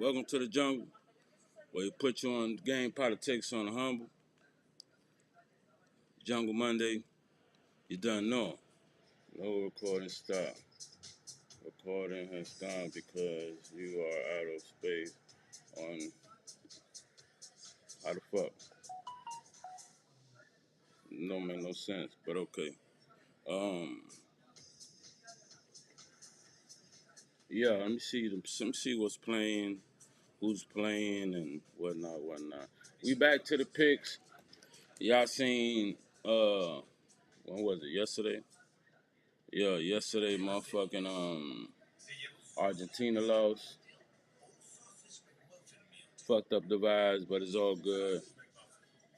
Welcome to the jungle, where you put you on game politics on the humble. Jungle Monday, you done know. No recording stop. Recording has stopped because you are out of space on how the fuck. No make no sense, but okay. Um, yeah, let me see what's playing, who's playing, and whatnot. We back to the picks. Y'all seen when was it? Yesterday? Yeah, yesterday, motherfucking Argentina lost. Fucked up the vibes, but it's all good.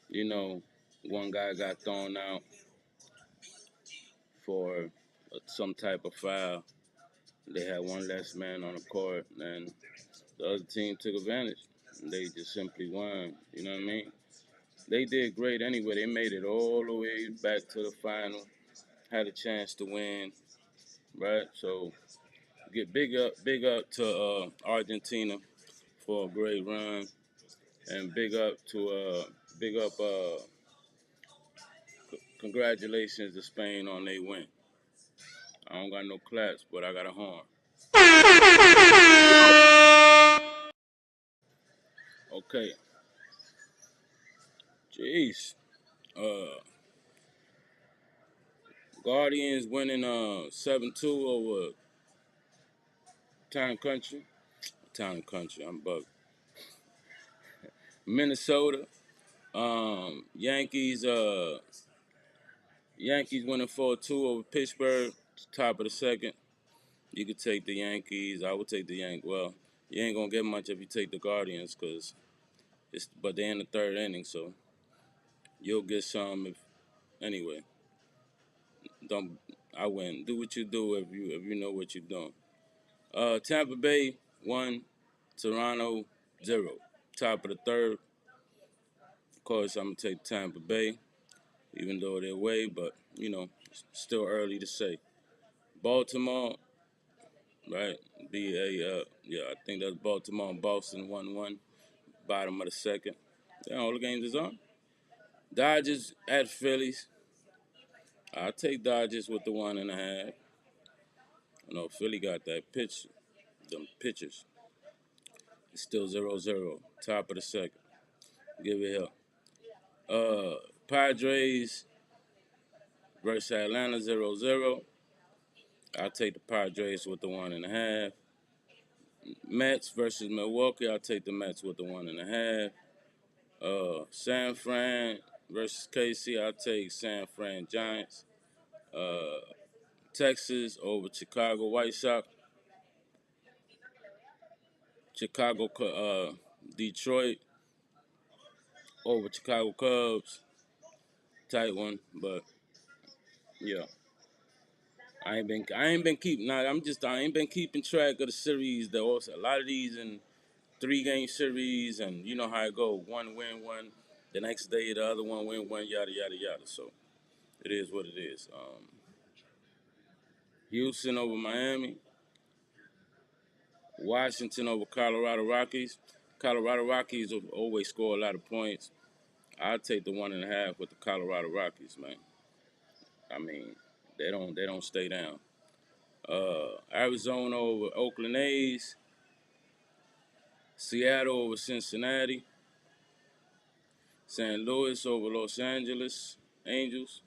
You know, one guy got thrown out for some type of foul. They had one less man on the court, and the other team took advantage. They just simply won. You know what I mean? They did great anyway. They made it all the way back to the final. Had a chance to win, right? So get big up to Argentina for a great run, and big up congratulations to Spain on their win. I don't got no claps, but I got a horn. Okay. Jeez. Uh, Guardians winning 7-2 over Town Country. Town Country, I'm bugged. Minnesota. Yankees winning 4-2 over Pittsburgh. Top of the second. You could take the Yankees. I would take the Yankees. Well, you ain't gonna get much if you take the Guardians, but they're in the third inning, so you'll get some if anyway. Don't I win. Do what you do if you know what you're doing. Tampa Bay 1, Toronto 0. Top of the third. Of course, I'm gonna take Tampa Bay, even though they're away, but it's still early to say. Baltimore, right? I think that's Baltimore and Boston 1-1. Bottom of the second. Yeah, all the games is on. Dodgers at Phillies. I'll take Dodgers with the 1.5. I know Philly got that pitch, them pitchers. It's still 0-0. Top of the second. Give it here. Padres versus Atlanta 0-0. I'll take the Padres with the 1.5. Mets versus Milwaukee. I'll take the Mets with the 1.5. San Fran versus KC. I'll take San Fran Giants. Texas over Chicago White Sox. Detroit over Chicago Cubs. Tight one, but yeah. I ain't been keeping track of the series. There also a lot of these in 3-game series, and you know how it go. One win one, the next day the other one win one, yada yada yada. So it is what it is. Houston over Miami. Washington over Colorado Rockies. Colorado Rockies will always score a lot of points. I'll take the 1.5 with the Colorado Rockies, man. I mean, they don't stay down. Arizona over Oakland A's. Seattle over Cincinnati. St. Louis over Los Angeles Angels.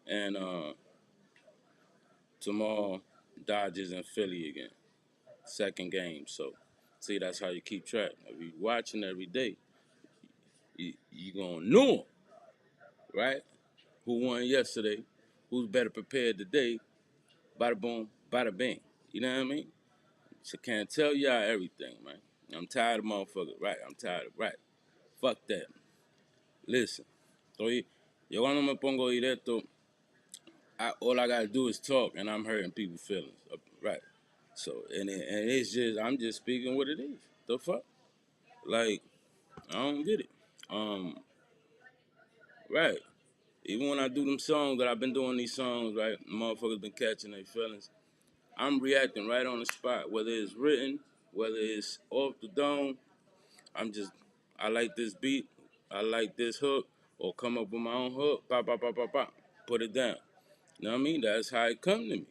And tomorrow, Dodgers and Philly again. Second game. So, see, that's how you keep track. If you're watching every day, you going to know, right? Who won yesterday? Who's better prepared today? Bada boom, bada bing. You know what I mean? So can't tell y'all everything, man. I'm tired of motherfuckers, right? I'm tired of, right? Fuck that. Listen, yo cuando me pongo directo, all I gotta do is talk, and I'm hurting people's feelings, right? So, and it's just, I'm just speaking what it is. The fuck? Like, I don't get it. Um, right. Even when I do them songs that I've been doing these songs, right? Motherfuckers been catching their feelings. I'm reacting right on the spot, whether it's written whether it's off the dome, I'm just, I like this beat, I like this hook, or come up with my own hook, pop, pop, pop, pop, pop, put it down. You know what I mean? That's how it come to me.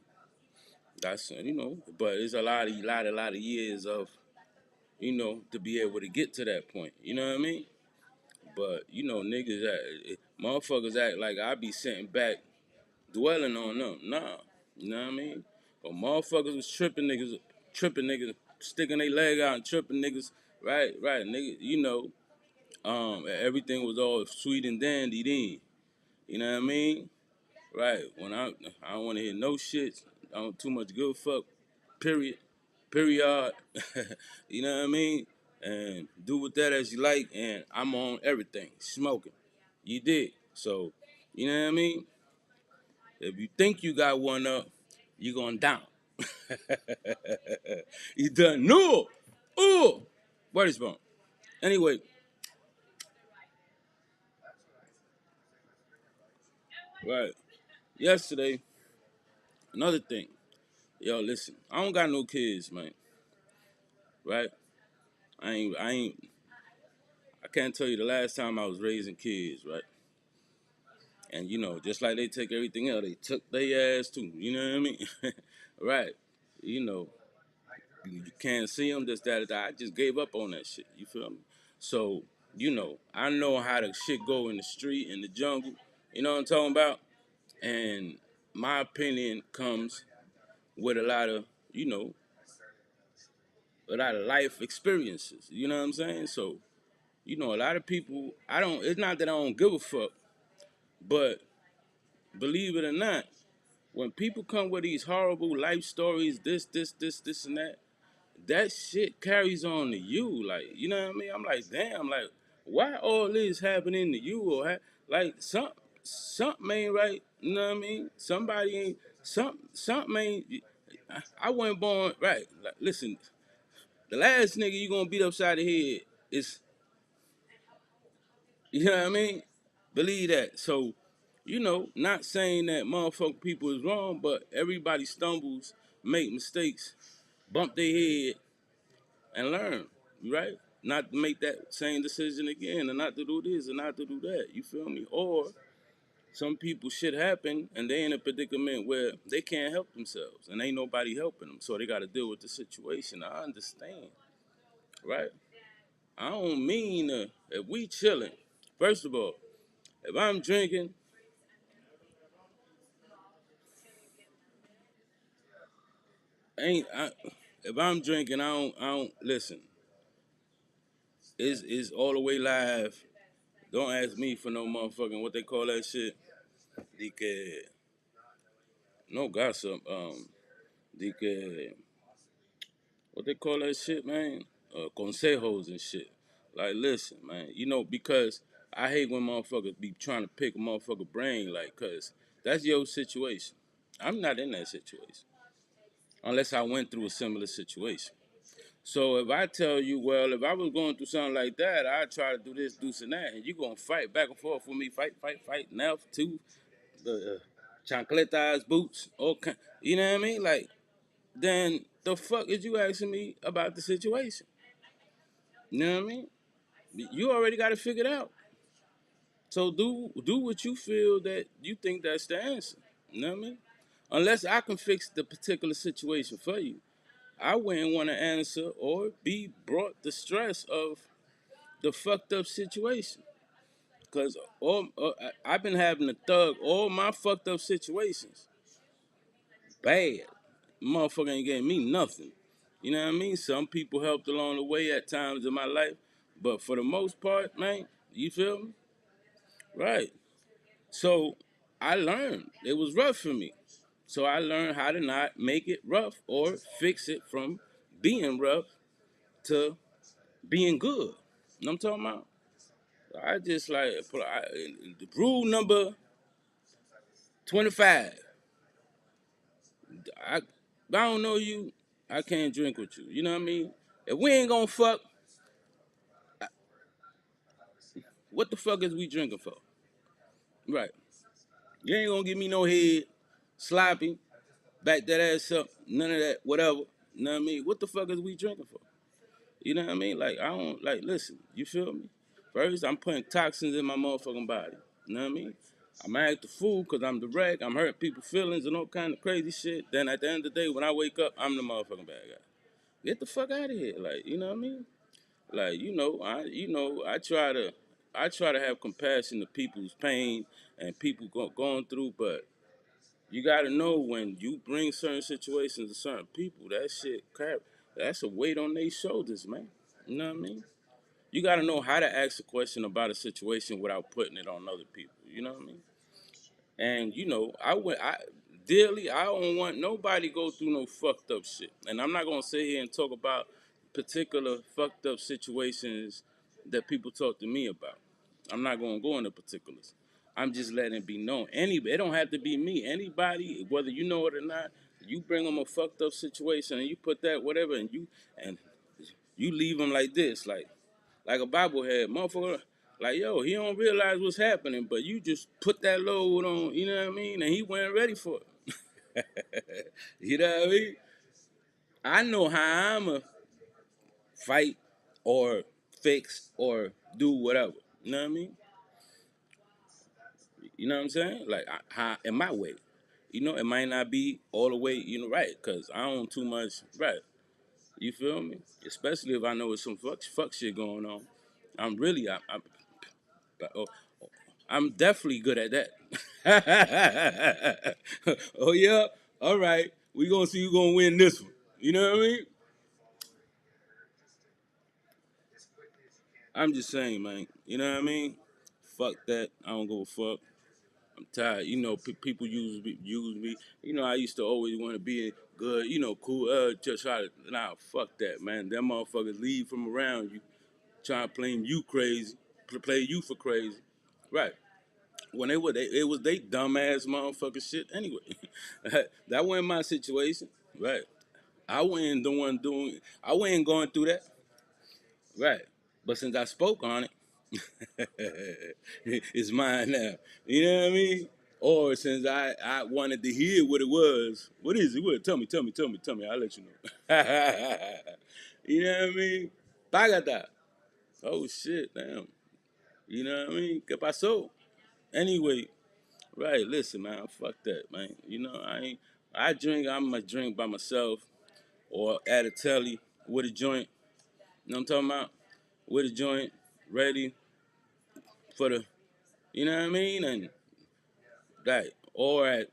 That's, but it's a lot of years of, to be able to get to that point. You know what I mean? But niggas, motherfuckers act like I be sitting back dwelling on them. Nah, you know what I mean? But motherfuckers was tripping niggas, sticking their leg out and tripping niggas. Right, nigga. Everything was all sweet and dandy then. You know what I mean? Right. When I don't want to hear no shit. I don't too much give a fuck. Period. Period. You know what I mean? And do with that as you like. And I'm on everything, smoking. You did. So, you know what I mean? If you think you got one up, you going down. You done. No. Oh. What is wrong? Anyway. Right. Yesterday, another thing. Yo, listen. I don't got no kids, man. Right? I can't tell you the last time I was raising kids, right? And just like they take everything else, they took their ass too. You know what I mean? Right. You know, you can't see them, this, that, that. I just gave up on that shit. You feel me? So, I know how the shit go in the street, in the jungle. You know what I'm talking about? And my opinion comes with a lot of life experiences. You know what I'm saying? So, a lot of people, it's not that I don't give a fuck, but believe it or not, when people come with these horrible life stories, this, and that shit carries on to you. Like, you know what I mean? I'm like, damn, like, why all this happening to you? Like, something ain't right. You know what I mean? Somebody ain't, something ain't, I wasn't born, right. Like, listen, the last nigga you gonna beat upside the head is, you know what I mean? Believe that. So, not saying that motherfucking people is wrong, but everybody stumbles, make mistakes, bump their head, and learn, right? Not to make that same decision again, and not to do this and not to do that. You feel me? Or some people shit happen and they in a predicament where they can't help themselves and ain't nobody helping them, so they got to deal with the situation. I understand, right? I don't mean if we chilling. First of all, if I'm drinking, ain't I, if I'm drinking, I don't listen. It's all the way live. Don't ask me for no motherfucking what they call that shit. De que no gossip. De que what they call that shit, man? Consejos and shit. Like, listen, man. Because I hate when motherfuckers be trying to pick a motherfucker brain, like, cause that's your situation. I'm not in that situation unless I went through a similar situation. So if I tell you, well, if I was going through something like that, I'd try to do this, and that, and you gonna fight back and forth with me, fight, now too, the chancletas, boots, all kind, you know what I mean? Like, then the fuck is you asking me about the situation? You know what I mean? You already got it figured out. So do what you feel that you think that's the answer. You know what I mean? Unless I can fix the particular situation for you, I wouldn't want to answer or be brought the stress of the fucked up situation. Cause I've been having to thug all my fucked up situations. Bad. Motherfucker ain't getting me nothing. You know what I mean? Some people helped along the way at times in my life. But for the most part, man, you feel me? Right. So I learned. It was rough for me. So I learned how to not make it rough or fix it from being rough to being good. You know what I'm talking about? I just like, rule number 25. If I don't know you, I can't drink with you. You know what I mean? If we ain't gonna fuck, what the fuck is we drinking for? Right. You ain't gonna give me no head, sloppy, back that ass up, none of that, whatever. You know what I mean? What the fuck is we drinking for? You know what I mean? Like I don't like listen, you feel me? First I'm putting toxins in my motherfucking body. You know what I mean? I'm act the fool because I'm direct, I'm hurting people's feelings and all kind of crazy shit. Then at the end of the day when I wake up, I'm the motherfucking bad guy. Get the fuck out of here. Like, you know what I mean? Like, I try to have compassion to people's pain and people going through, but you got to know when you bring certain situations to certain people, that shit crap, that's a weight on their shoulders, man. You know what I mean? You got to know how to ask a question about a situation without putting it on other people. You know what I mean? And I don't want nobody go through no fucked up shit. And I'm not gonna sit here and talk about particular fucked up situations that people talk to me about. I'm not gonna go into particulars. I'm just letting it be known. It don't have to be me. Anybody, whether you know it or not, you bring them a fucked up situation and you put that whatever, and you leave them like this, like a bobblehead, motherfucker. Like, yo, he don't realize what's happening, but you just put that load on, you know what I mean? And he wasn't ready for it. You know what I mean? I know how I'ma fight or fix or do whatever. You know what I mean? You know what I'm saying? Like, how in my way. You know, it might not be all the way, right, because I own too much, right. You feel me? Especially if I know there's some fuck shit going on. I'm really, oh, I'm definitely good at that. Oh yeah, all right. We gonna see who gonna win this one. You know what I mean? I'm just saying, man. You know what I mean? Fuck that. I don't give a fuck. I'm tired. You know, people use me. You know, I used to always want to be good. You know, cool. Just try to. Nah, fuck that, man. Them motherfuckers leave from around you, trying to play you crazy, play you for crazy, right? When it was they dumbass motherfucker shit anyway. That wasn't my situation, right? I wasn't the one doing. I wasn't going through that, right? But since I spoke on it, it's mine now. You know what I mean? Or since I wanted to hear what it was. What is it? What? Tell me. I'll let you know. You know what I mean? Bagada. Oh shit, damn. You know what I mean? ¿Qué pasó? Anyway, right, listen, man, fuck that, man. You know, I drink, I'm a drink by myself or at a telly with a joint. You know what I'm talking about? With a joint, ready for the, you know what I mean? And right, or at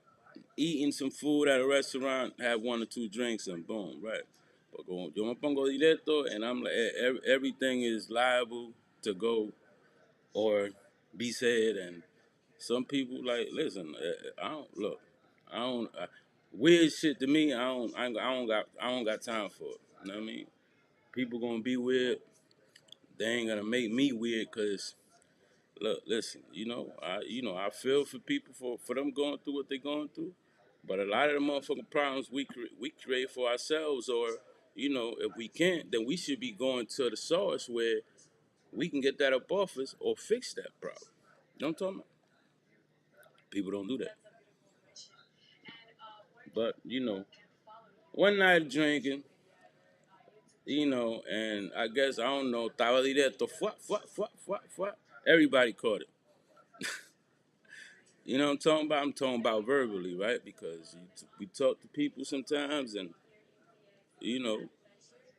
eating some food at a restaurant, have one or two drinks and boom, right. But yo me pongo directo and I'm like, everything is liable to go or be said and some people like listen. I don't look. I don't weird shit to me. I don't got time for it. You know what I mean? People gonna be weird. They ain't gonna make me weird. Cause look, listen. I feel for people for them going through what they going through. But a lot of the motherfucking problems we create for ourselves, or if we can't, then we should be going to the source where we can get that up off us or fix that problem. You know what I'm talking about? People don't do that. But one night drinking, and I guess I don't know, estaba directo, fuck. Everybody caught it. You know what I'm talking about? I'm talking about verbally, right? Because we talk to people sometimes, and you know,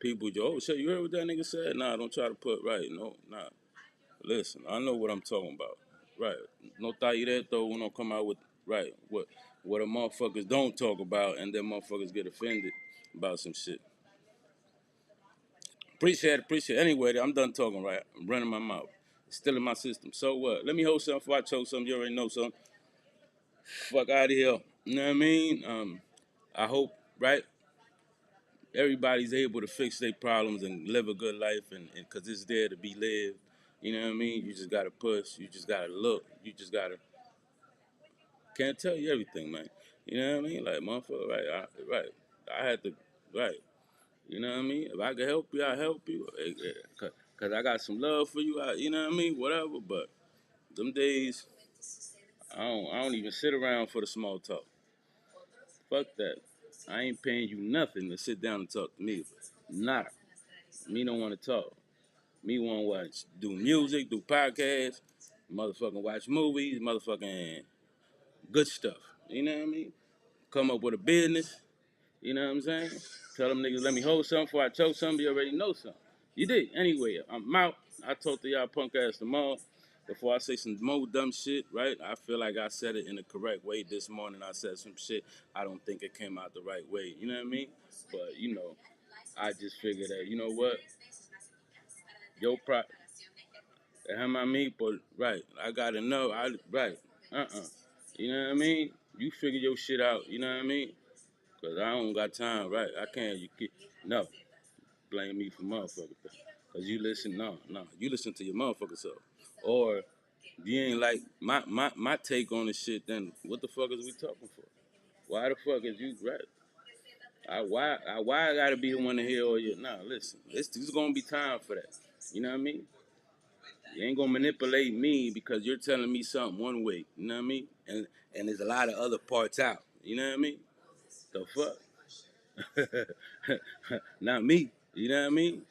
people go, "Oh shit, you heard what that nigga said?" Nah, don't try to put right. No, nah. Listen, I know what I'm talking about. Right? No está directo. We don't come out with right what a motherfuckers don't talk about, and then motherfuckers get offended about some shit. Appreciate it. Anyway, I'm done talking, right? I'm running my mouth. It's still in my system. So what? Let me hold something before I choke something. You already know something. Fuck out of here. You know what I mean? I hope, right? Everybody's able to fix their problems and live a good life, and because it's there to be lived. You know what I mean? You just gotta push. You just gotta look. You just gotta. Can't tell you everything, man. You know what I mean? Like motherfucker, right? Right. I had to, right. You know what I mean? If I can help you, I help you. Cause I got some love for you. You know what I mean? Whatever. But them days, I don't even sit around for the small talk. Fuck that. I ain't paying you nothing to sit down and talk to me. Nada. Me don't want to talk. Me want to watch, do music, do podcasts, motherfucking watch movies, motherfucking good stuff. You know what I mean? Come up with a business. You know what I'm saying? Tell them niggas, let me hold something before I choke something. You already know something. You did. Anyway, I'm out. I talk to y'all punk ass tomorrow. Before I say some more dumb shit, right? I feel like I said it in the correct way this morning. I said some shit. I don't think it came out the right way. You know what I mean? But, I just figured that, you know what? Yo, I mean, but right, I gotta know. Right, You know what I mean? You figure your shit out. You know what I mean? Cause I don't got time. Right, I can't. No, blame me for motherfucker. Cause you listen. No, you listen to your motherfucker self. Or you ain't like my take on the shit. Then what the fuck is we talking for? Why the fuck is you right? Why I gotta be the one to hear all your? Nah, listen. There's gonna be time for that. You know what I mean? You ain't gonna manipulate me because you're telling me something one way. You know what I mean? And there's a lot of other parts out. You know what I mean? The fuck? Not me. You know what I mean?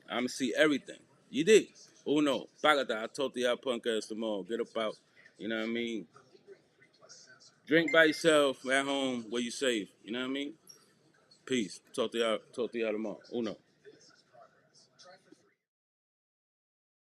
I'ma see everything. You did. Oh no. Pagata, I told y'all punk ass tomorrow. Get up out. You know what I mean? Drink by yourself at home where you safe. You know what I mean? Peace. Talk to y'all tomorrow. Uno.